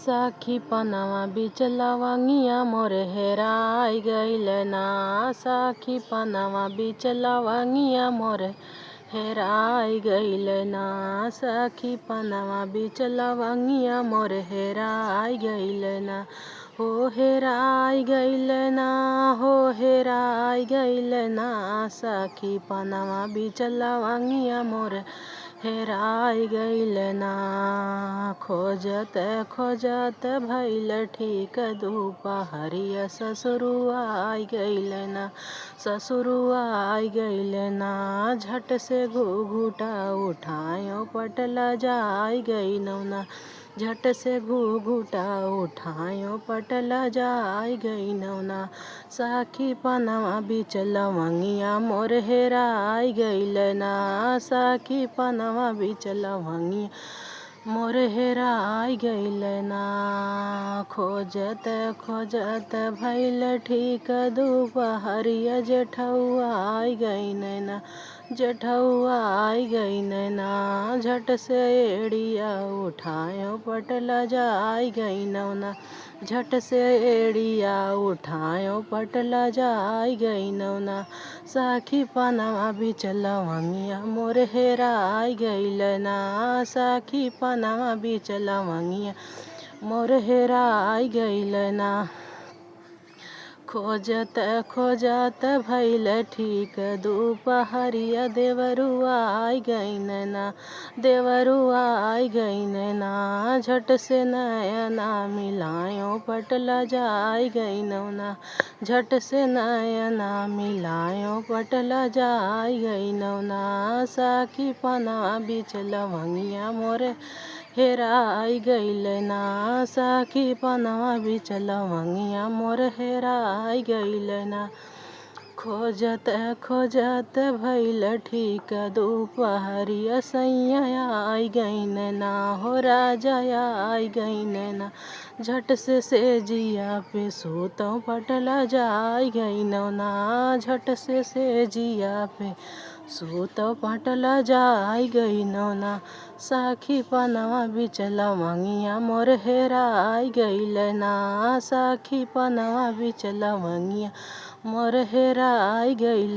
साखी पनवा बीच लवंगिया मोर हेराई गइल ना। साखी पनवा बीच लवंगिया मोर हेराई गइल ना। सखी पनवा बीच लवंगिया मोर हेराई गइल ना। हो हेराई गइल ना, हो हेराई गइल ना। सखी पनवा बीच लवंगिया मोर हेराई गइल ना। खोजत खोजत भइल ठीक दुपहरिया ससुरुआ आई गइल ना। ससुरुआ आई गइल ना। झट से घूघूटा उठायो पटला जाई गइल ना। झट से घूघूटा उठायो पटला जाई गइल ना। साखी पनवा बीच लवंगिया मोर हेराई गइल ना। साखी पनवा बीच लवंगिया मोर हेराई गइल ना। खोजत खोजत भइल ठीक दुपहरिया जेठउआ आई गइल ना। जेठउआ आई गइल ना। झट से एड़िया उठायो पटला जाई गइल ना। झट से एड़िया उठायो पटला जाई गइल ना। साखी पनवा बीच लवंगिया मोर हेराई गइल ना। साखी पनवा बीच लवंगिया मोर हेराई गइल ना। खोजत खोजत भइल ठीक दुपहरिया देवरुआ आई गइल ना। देवरुआ आई गइल ना। झट से नयना मिलायो पटला जाई गइल ना। झट से नयना मिलायो पटला जाई गइल ना। साखी पनवा बीच लवंगिया मोर हेराई गइल ना। साखी पनवा बीच लवंगिया मोर हेराई गइल ना। खोजत खोजत भइल ठीक दुपहरिया सैया आई गइल ना। हो राजा आई गइल ना। झट से सेजिया पे सूतो पटला जाई गइल ना। झट से सेजिया पे सूतो पटला जाई गइल ना। साखी पनवा बीच लवंगिया मोर हेराई गइल ना। साखी पनवा बीच लवंगिया मोर हेराई गइल